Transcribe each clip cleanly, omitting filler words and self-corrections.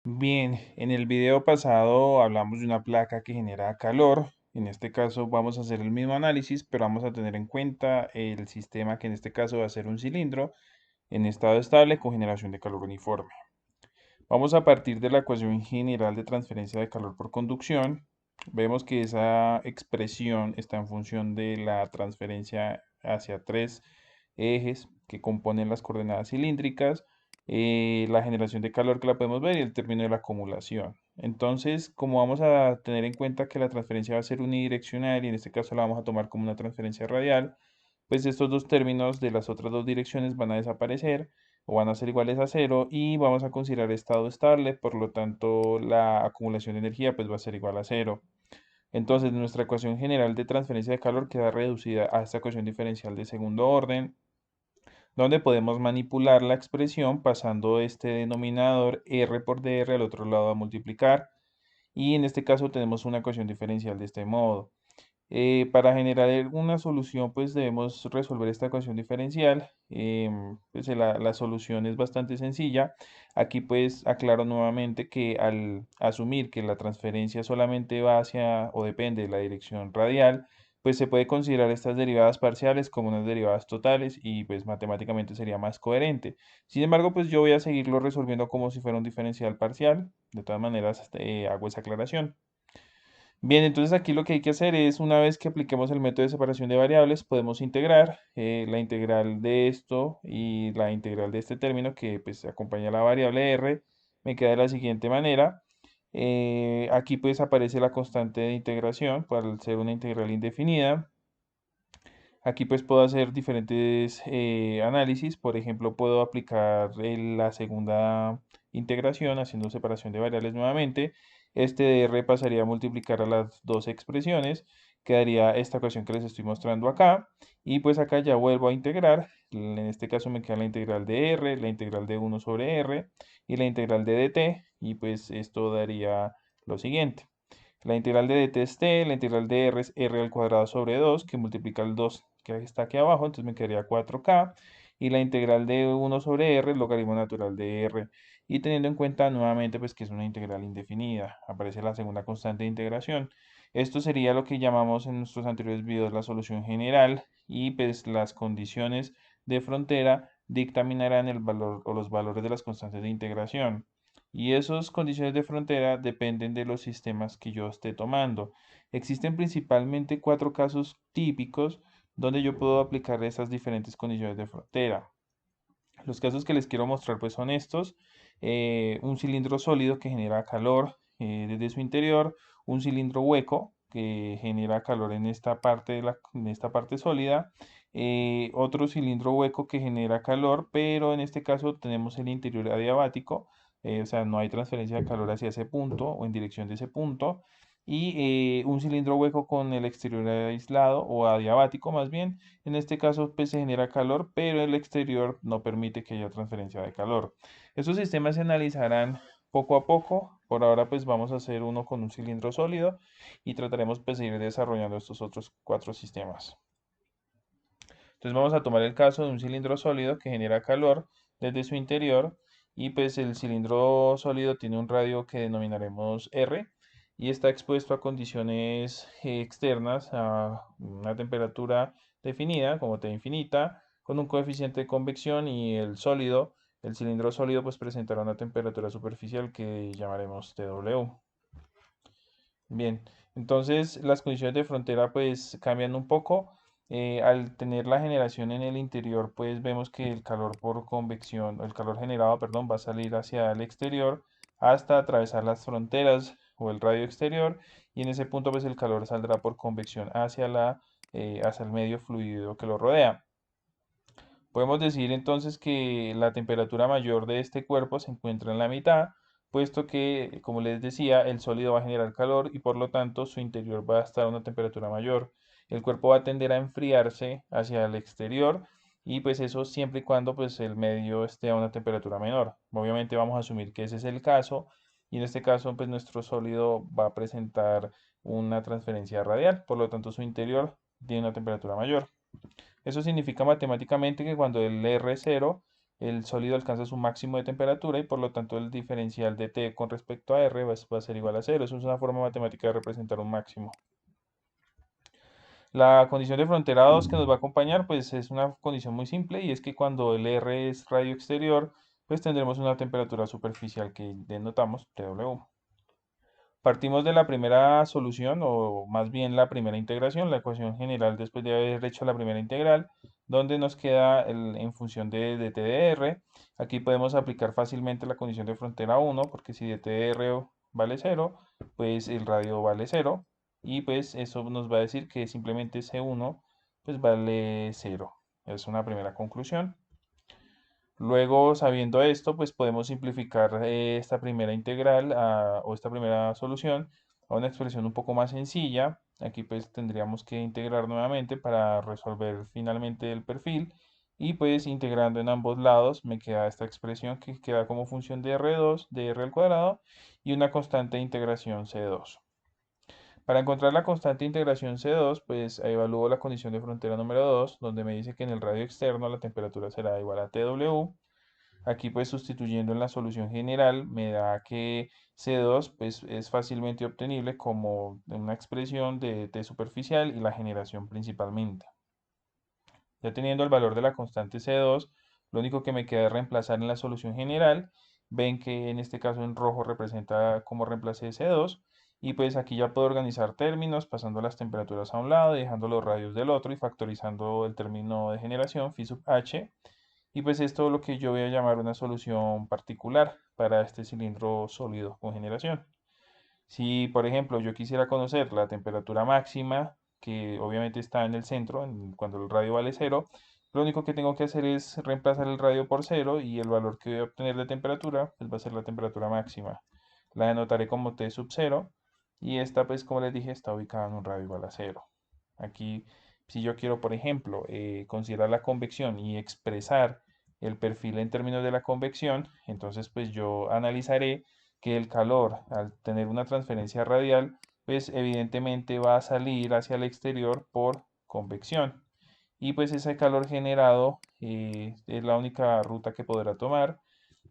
Bien, en el video pasado hablamos de una placa que genera calor. En este caso vamos a hacer el mismo análisis, pero vamos a tener en cuenta el sistema que en este caso va a ser un cilindro en estado estable con generación de calor uniforme. Vamos a partir de la ecuación general de transferencia de calor por conducción. Vemos que esa expresión está en función de la transferencia hacia tres ejes que componen las coordenadas cilíndricas, la generación de calor que la podemos ver y el término de la acumulación. Entonces, como vamos a tener en cuenta que la transferencia va a ser unidireccional y en este caso la vamos a tomar como una transferencia radial, pues estos dos términos de las otras dos direcciones van a desaparecer o van a ser iguales a cero y vamos a considerar estado estable, por lo tanto la acumulación de energía pues va a ser igual a cero. Entonces nuestra ecuación general de transferencia de calor queda reducida a esta ecuación diferencial de segundo orden, donde podemos manipular la expresión pasando este denominador R por dr al otro lado a multiplicar y en este caso tenemos una ecuación diferencial de este modo. Para generar una solución, pues debemos resolver esta ecuación diferencial. Pues la solución es bastante sencilla. Aquí pues aclaro nuevamente que al asumir que la transferencia solamente va hacia o depende de la dirección radial, pues se puede considerar estas derivadas parciales como unas derivadas totales y pues matemáticamente sería más coherente. Sin embargo, pues yo voy a seguirlo resolviendo como si fuera un diferencial parcial. De todas maneras, hago esa aclaración. Bien, entonces aquí lo que hay que hacer es, una vez que apliquemos el método de separación de variables, podemos integrar la integral de esto y la integral de este término que pues acompaña a la variable r, me queda de la siguiente manera. Aquí pues aparece la constante de integración, para ser una integral indefinida. Aquí pues puedo hacer diferentes análisis, por ejemplo puedo aplicar la segunda integración haciendo separación de variables nuevamente. Este de r pasaría a multiplicar a las dos expresiones, quedaría esta ecuación que les estoy mostrando acá y pues acá ya vuelvo a integrar, en este caso me queda la integral de r, la integral de 1 sobre r y la integral de dt y pues esto daría lo siguiente. La integral de dt es t, la integral de r es r al cuadrado sobre 2, que multiplica el 2 que está aquí abajo, entonces me quedaría 4k. Y la integral de 1 sobre r es logaritmo natural de r. Y teniendo en cuenta nuevamente pues que es una integral indefinida, aparece la segunda constante de integración. Esto sería lo que llamamos en nuestros anteriores videos la solución general y pues las condiciones de frontera dictaminarán el valor o los valores de las constantes de integración. Y esas condiciones de frontera dependen de los sistemas que yo esté tomando. Existen principalmente cuatro casos típicos donde yo puedo aplicar esas diferentes condiciones de frontera. Los casos que les quiero mostrar pues son estos. Un cilindro sólido que genera calor desde su interior, un cilindro hueco que genera calor en esta parte, en esta parte sólida, otro cilindro hueco que genera calor, pero en este caso tenemos el interior adiabático, o sea, no hay transferencia de calor hacia ese punto o en dirección de ese punto, y un cilindro hueco con el exterior aislado o adiabático más bien. En este caso, pues se genera calor, pero el exterior no permite que haya transferencia de calor. Estos sistemas se analizarán poco a poco. Por ahora, pues vamos a hacer uno con un cilindro sólido y trataremos pues de ir desarrollando estos otros cuatro sistemas. Entonces vamos a tomar el caso de un cilindro sólido que genera calor desde su interior y pues el cilindro sólido tiene un radio que denominaremos R y está expuesto a condiciones externas a una temperatura definida como T infinita con un coeficiente de convección y el cilindro sólido pues presentará una temperatura superficial que llamaremos TW. Bien, entonces las condiciones de frontera pues cambian un poco. Al tener la generación en el interior, pues vemos que el calor por convección, el calor generado, perdón, va a salir hacia el exterior hasta atravesar las fronteras o el radio exterior y en ese punto pues el calor saldrá por convección hacia el medio fluido que lo rodea. Podemos decir entonces que la temperatura mayor de este cuerpo se encuentra en la mitad, puesto que, como les decía, el sólido va a generar calor y por lo tanto su interior va a estar a una temperatura mayor. El cuerpo va a tender a enfriarse hacia el exterior y pues eso siempre y cuando pues el medio esté a una temperatura menor. Obviamente vamos a asumir que ese es el caso y en este caso pues nuestro sólido va a presentar una transferencia radial, por lo tanto su interior tiene una temperatura mayor. Eso significa matemáticamente que cuando el R es cero, el sólido alcanza su máximo de temperatura y por lo tanto el diferencial de T con respecto a R va a ser igual a cero. Eso es una forma matemática de representar un máximo. La condición de frontera 2 que nos va a acompañar, pues es una condición muy simple y es que cuando el R es radio exterior, pues tendremos una temperatura superficial que denotamos TW. Partimos de la primera solución, o más bien la primera integración, la ecuación general después de haber hecho la primera integral, donde nos queda en función de dt de r. Aquí podemos aplicar fácilmente la condición de frontera 1, porque si dt de r vale cero, pues el radio vale cero, y pues eso nos va a decir que simplemente C1 pues vale cero. Es una primera conclusión. Luego, sabiendo esto, pues podemos simplificar esta primera integral o esta primera solución a una expresión un poco más sencilla. Aquí pues tendríamos que integrar nuevamente para resolver finalmente el perfil. Y pues integrando en ambos lados me queda esta expresión que queda como función de R2 de R al cuadrado y una constante de integración C2. Para encontrar la constante de integración C2, pues evalúo la condición de frontera número 2, donde me dice que en el radio externo la temperatura será igual a TW. Aquí pues sustituyendo en la solución general me da que C2 pues es fácilmente obtenible como una expresión de T superficial y la generación principalmente. Ya teniendo el valor de la constante C2, lo único que me queda es reemplazar en la solución general. Ven que en este caso en rojo representa cómo reemplacé C2 y pues aquí ya puedo organizar términos pasando las temperaturas a un lado, dejando los radios del otro y factorizando el término de generación phi sub h. Y pues esto es lo que yo voy a llamar una solución particular para este cilindro sólido con generación. Si, por ejemplo, yo quisiera conocer la temperatura máxima, que obviamente está en el centro, cuando el radio vale cero, lo único que tengo que hacer es reemplazar el radio por cero y el valor que voy a obtener de temperatura, pues va a ser la temperatura máxima. La denotaré como T sub cero y esta, pues como les dije, está ubicada en un radio igual a cero. Aquí, si yo quiero, por ejemplo, considerar la convección y expresar el perfil en términos de la convección, entonces pues yo analizaré que el calor, al tener una transferencia radial, pues evidentemente va a salir hacia el exterior por convección. Y pues ese calor generado es la única ruta que podrá tomar.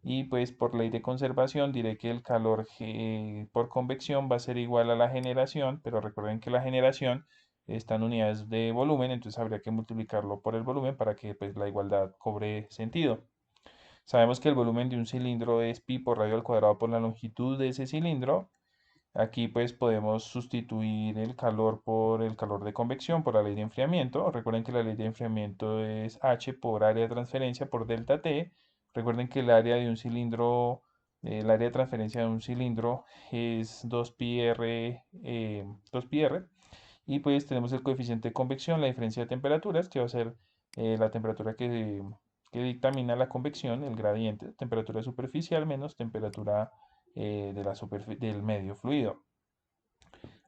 Y pues por ley de conservación diré que el calor por convección va a ser igual a la generación, pero recuerden que la generación está en unidades de volumen, entonces habría que multiplicarlo por el volumen para que pues la igualdad cobre sentido. Sabemos que el volumen de un cilindro es pi por radio al cuadrado por la longitud de ese cilindro. Aquí pues podemos sustituir el calor por el calor de convección por la ley de enfriamiento. Recuerden que la ley de enfriamiento es H por área de transferencia por delta T. Recuerden que el área de un cilindro, el área de transferencia de un cilindro es 2πr, 2πr. Y pues tenemos el coeficiente de convección, la diferencia de temperaturas, que va a ser la temperatura que dictamina la convección, el gradiente, temperatura superficial menos temperatura del medio fluido.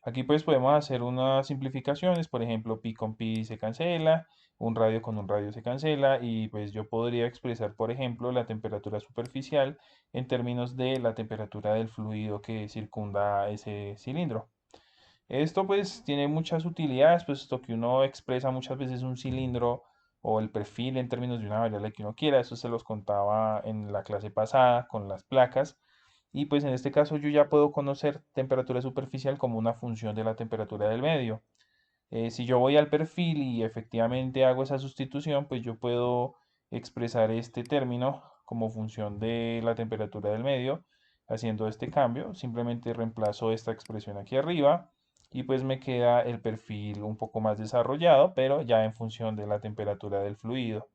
Aquí pues podemos hacer unas simplificaciones, por ejemplo, pi con pi se cancela, un radio con un radio se cancela y pues yo podría expresar, por ejemplo, la temperatura superficial en términos de la temperatura del fluido que circunda ese cilindro. Esto pues tiene muchas utilidades, puesto que uno expresa muchas veces un cilindro o el perfil en términos de una variable que uno quiera. Eso se los contaba en la clase pasada con las placas. Y pues en este caso yo ya puedo conocer temperatura superficial como una función de la temperatura del medio. Si yo voy al perfil y efectivamente hago esa sustitución, pues yo puedo expresar este término como función de la temperatura del medio, haciendo este cambio. Simplemente reemplazo esta expresión aquí arriba y pues me queda el perfil un poco más desarrollado, pero ya en función de la temperatura del fluido.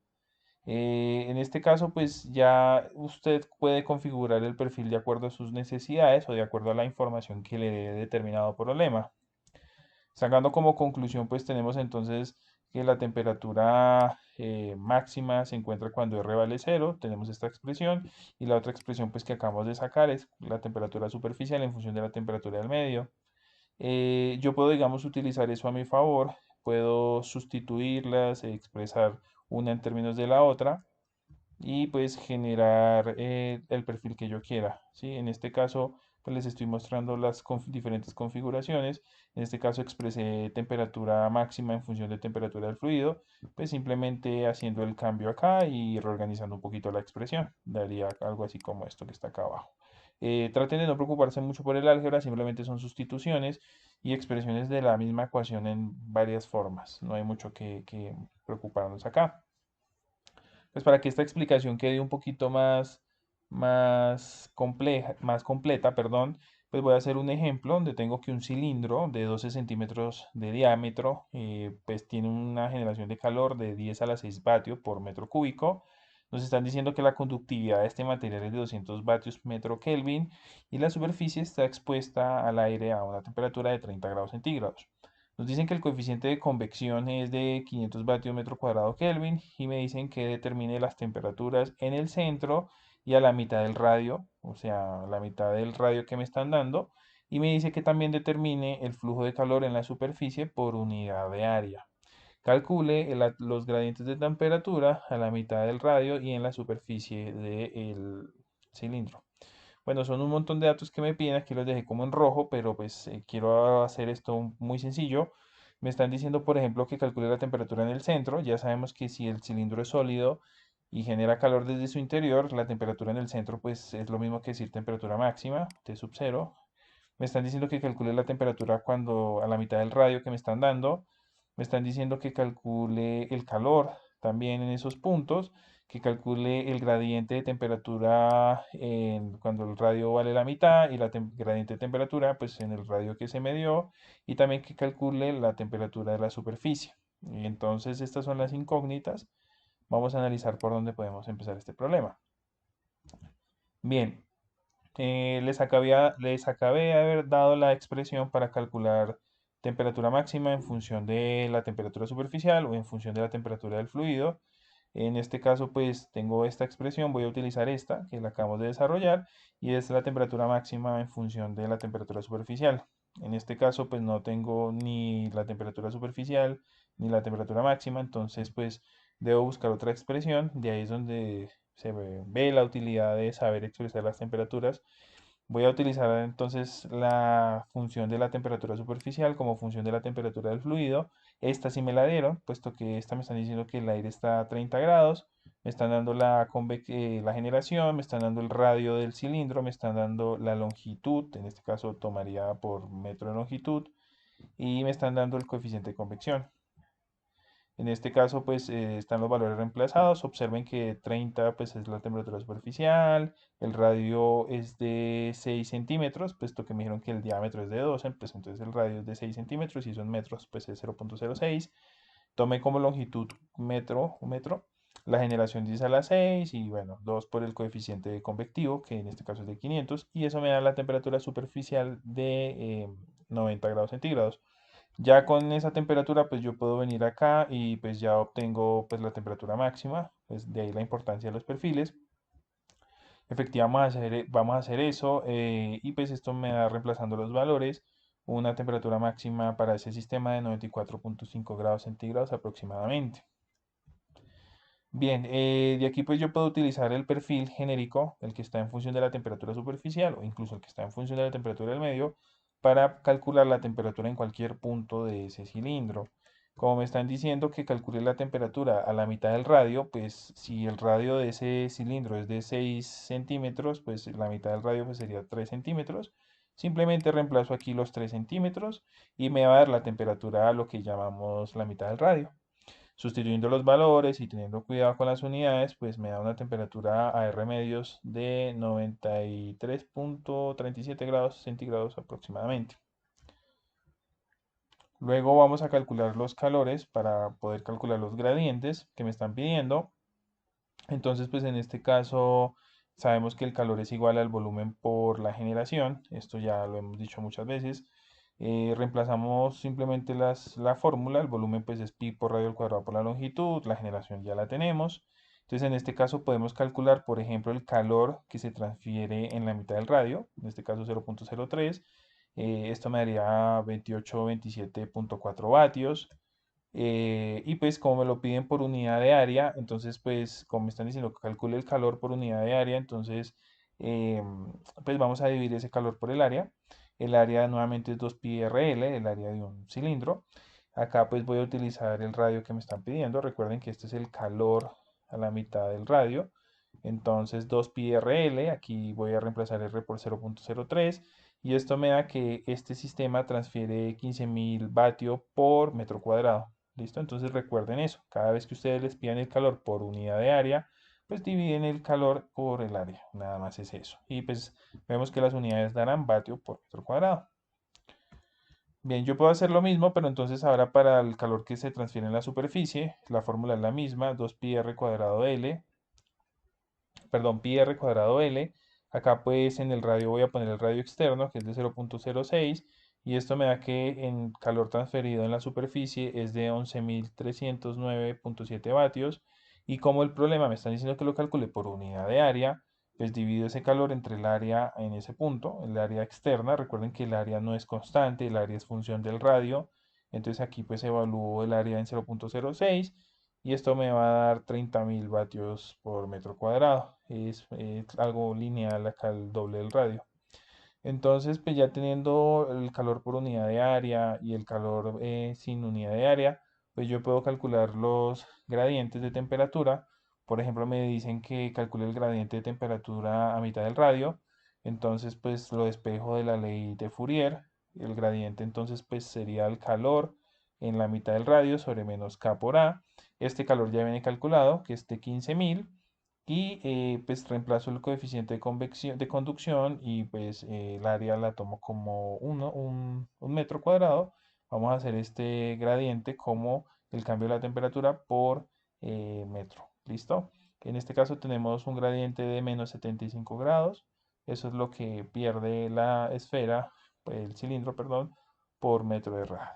En este caso, pues ya usted puede configurar el perfil de acuerdo a sus necesidades o de acuerdo a la información que le dé determinado problema. Sacando como conclusión, pues tenemos entonces que la temperatura máxima se encuentra cuando R vale cero, tenemos esta expresión, y la otra expresión pues que acabamos de sacar es la temperatura superficial en función de la temperatura del medio. Yo puedo, digamos, utilizar eso a mi favor, puedo sustituirlas, expresar una en términos de la otra, y pues generar el perfil que yo quiera, ¿sí? En este caso, pues les estoy mostrando las diferentes configuraciones. En este caso expresé temperatura máxima en función de temperatura del fluido, pues simplemente haciendo el cambio acá y reorganizando un poquito la expresión. Daría algo así como esto que está acá abajo. Traten de no preocuparse mucho por el álgebra, simplemente son sustituciones y expresiones de la misma ecuación en varias formas. No hay mucho que preocuparnos acá. Pues para que esta explicación quede un poquito más compleja, más completa, perdón, pues voy a hacer un ejemplo donde tengo que un cilindro de 12 centímetros de diámetro, pues tiene una generación de calor de 10 a la 6 vatios por metro cúbico. Nos están diciendo que la conductividad de este material es de 200 vatios metro Kelvin y la superficie está expuesta al aire a una temperatura de 30 grados centígrados. Nos dicen que el coeficiente de convección es de 500 vatios metro cuadrado Kelvin y me dicen que determine las temperaturas en el centro y a la mitad del radio, o sea, la mitad del radio que me están dando. Y me dice que también determine el flujo de calor en la superficie por unidad de área. Calcule los gradientes de temperatura a la mitad del radio y en la superficie del cilindro. Bueno, son un montón de datos que me piden, aquí los dejé como en rojo, pero pues quiero hacer esto muy sencillo. Me están diciendo, por ejemplo, que calcule la temperatura en el centro. Ya sabemos que si el cilindro es sólido y genera calor desde su interior, la temperatura en el centro pues es lo mismo que decir temperatura máxima, T sub 0. Me están diciendo que calcule la temperatura cuando a la mitad del radio que me están dando. Me están diciendo que calcule el calor también en esos puntos, que calcule el gradiente de temperatura cuando el radio vale la mitad y la gradiente de temperatura pues en el radio que se me dio y también que calcule la temperatura de la superficie. Y entonces estas son las incógnitas. Vamos a analizar por dónde podemos empezar este problema. Bien, les acabé de haber dado la expresión para calcular temperatura máxima en función de la temperatura superficial o en función de la temperatura del fluido. En este caso, pues tengo esta expresión, voy a utilizar esta que la acabamos de desarrollar y es la temperatura máxima en función de la temperatura superficial. En este caso, pues no tengo ni la temperatura superficial ni la temperatura máxima, entonces pues debo buscar otra expresión. De ahí es donde se ve la utilidad de saber expresar las temperaturas. Voy a utilizar entonces la función de la temperatura superficial como función de la temperatura del fluido. Esta sí me la dieron, puesto que esta me están diciendo que el aire está a 30 grados. Me están dando la generación, me están dando el radio del cilindro, me están dando la longitud, en este caso tomaría por metro de longitud, y me están dando el coeficiente de convección. En este caso, pues están los valores reemplazados. Observen que 30 pues, es la temperatura superficial, el radio es de 6 centímetros, puesto que me dijeron que el diámetro es de 12, pues entonces el radio es de 6 centímetros y son metros, pues es 0,06. Tomé como longitud un metro, la generación 10 a la 6 y bueno, 2 por el coeficiente de convectivo, que en este caso es de 500, y eso me da la temperatura superficial de 90 grados centígrados. Ya con esa temperatura, pues yo puedo venir acá y pues ya obtengo pues la temperatura máxima, pues de ahí la importancia de los perfiles. Efectivamente, vamos a hacer eso y pues esto me da reemplazando los valores una temperatura máxima para ese sistema de 94,5 grados centígrados aproximadamente. Bien, de aquí pues yo puedo utilizar el perfil genérico, el que está en función de la temperatura superficial o incluso el que está en función de la temperatura del medio, para calcular la temperatura en cualquier punto de ese cilindro. Como me están diciendo que calcule la temperatura a la mitad del radio, pues si el radio de ese cilindro es de 6 centímetros, pues la mitad del radio pues sería 3 centímetros. Simplemente reemplazo aquí los 3 centímetros y me va a dar la temperatura a lo que llamamos la mitad del radio. Sustituyendo los valores y teniendo cuidado con las unidades, pues me da una temperatura a R medios de 93,37 grados centígrados aproximadamente. Luego vamos a calcular los calores para poder calcular los gradientes que me están pidiendo. Entonces, pues en este caso sabemos que el calor es igual al volumen por la generación. Esto ya lo hemos dicho muchas veces. Reemplazamos simplemente la fórmula. El volumen pues es pi por radio al cuadrado por la longitud. La generación ya la tenemos. Entonces en este caso podemos calcular, por ejemplo, el calor que se transfiere en la mitad del radio. En este caso 0,03. Esto me daría 28, 27,4 vatios. Y pues como me lo piden por unidad de área, entonces pues como me están diciendo que calcule el calor por unidad de área, entonces pues vamos a dividir ese calor por el área. El área nuevamente es 2πrl, el área de un cilindro. Acá pues voy a utilizar el radio que me están pidiendo. Recuerden que este es el calor a la mitad del radio. Entonces 2πrl, aquí voy a reemplazar R por 0.03 y esto me da que este sistema transfiere 15.000 vatios por metro cuadrado. ¿Listo? Entonces recuerden eso. Cada vez que ustedes les pidan el calor por unidad de área, pues dividen el calor por el área. Nada más es eso. Y pues vemos que las unidades darán vatio por metro cuadrado. Bien, yo puedo hacer lo mismo, pero entonces ahora para el calor que se transfiere en la superficie, la fórmula es la misma, 2πr cuadrado L, perdón, pi r cuadrado L. Acá pues en el radio voy a poner el radio externo, que es de 0.06, y esto me da que en calor transferido en la superficie es de 11.309.7 vatios. Y como el problema me están diciendo que lo calcule por unidad de área, pues divido ese calor entre el área en ese punto, el área externa. Recuerden que el área no es constante, el área es función del radio. Entonces aquí pues evalúo el área en 0.06 y esto me va a dar 30.000 vatios por metro cuadrado. Es algo lineal acá el doble del radio. Entonces, pues ya teniendo el calor por unidad de área y el calor sin unidad de área, pues yo puedo calcular los gradientes de temperatura. Por ejemplo, me dicen que calcule el gradiente de temperatura a mitad del radio. Entonces, pues lo despejo de la ley de Fourier. El gradiente entonces pues sería el calor en la mitad del radio sobre menos K por A. Este calor ya viene calculado, que es de 15.000 y pues reemplazo el coeficiente de convección, de conducción y pues el área la tomo como un metro cuadrado. Vamos a hacer este gradiente como el cambio de la temperatura por metro. ¿Listo? En este caso tenemos un gradiente de menos 75 grados. Eso es lo que pierde la esfera, el cilindro, perdón, por metro de radio.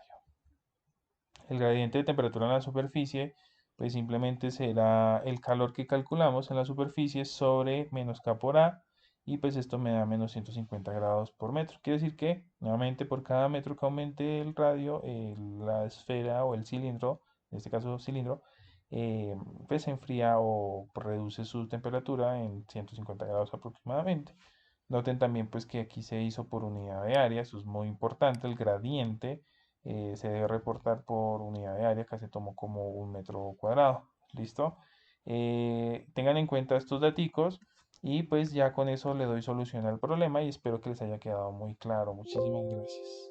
El gradiente de temperatura en la superficie, pues simplemente será el calor que calculamos en la superficie sobre menos K por A, y pues esto me da menos 150 grados por metro. Quiere decir que, nuevamente, por cada metro que aumente el radio, la esfera o el cilindro, en este caso cilindro, eh, pues se enfría o reduce su temperatura en 150 grados aproximadamente. Noten también pues que aquí se hizo por unidad de área, eso es muy importante, el gradiente se debe reportar por unidad de área, que se tomó como un metro cuadrado. ¿Listo? Tengan en cuenta estos daticos y pues ya con eso le doy solución al problema y espero que les haya quedado muy claro. Muchísimas gracias.